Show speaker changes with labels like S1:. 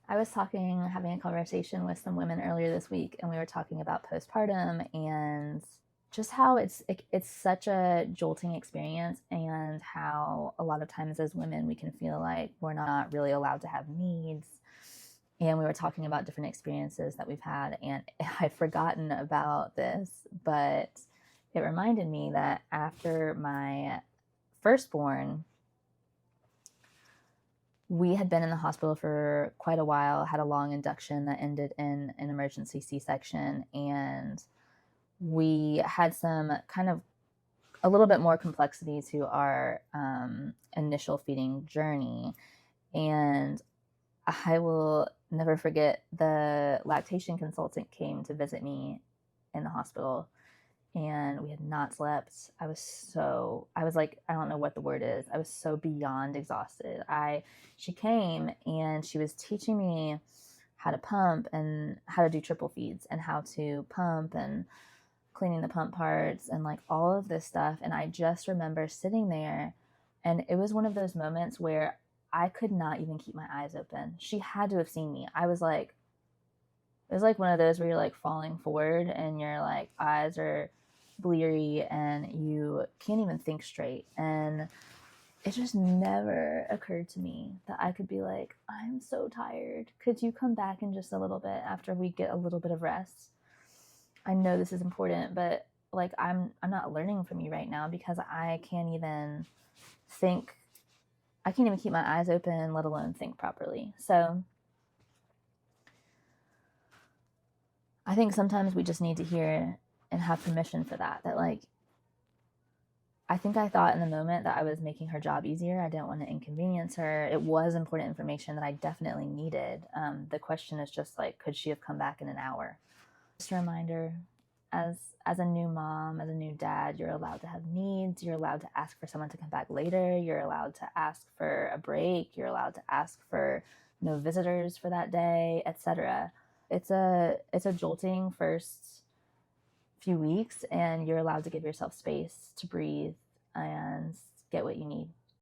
S1: I was having a conversation with some women earlier this week, and we were talking about postpartum and just how it's such a jolting experience, and how a lot of times as women we can feel like we're not really allowed to have needs. And we were talking about different experiences that we've had, and I'd forgotten about this, but it reminded me that after my firstborn, we had been in the hospital for quite a while, had a long induction that ended in an emergency C-section, and we had some kind of a little bit more complexity to our initial feeding journey. And I will never forget, the lactation consultant came to visit me in the hospital, and we had not slept. I was like, I don't know what the word is. I was so beyond exhausted. She came and she was teaching me how to pump and how to do triple feeds and how to pump and cleaning the pump parts and like all of this stuff. And I just remember sitting there, and it was one of those moments where I could not even keep my eyes open. She had to have seen me. It was like one of those where you're like falling forward and your like eyes are bleary and you can't even think straight. And it just never occurred to me that I could be like, I'm so tired. Could you come back in just a little bit after we get a little bit of rest? I know this is important, but like I'm not learning from you right now because I can't even think. I can't even keep my eyes open, let alone think properly. So I think sometimes we just need to hear and have permission for that. That like, I think I thought in the moment that I was making her job easier. I didn't want to inconvenience her. It was important information that I definitely needed. The question is just like, could she have come back in an hour? Just a reminder, as a new mom, as a new dad, you're allowed to have needs. You're allowed to ask for someone to come back later. You're allowed to ask for a break. You're allowed to ask for no visitors for that day, etc. It's a jolting first few weeks, and you're allowed to give yourself space to breathe and get what you need.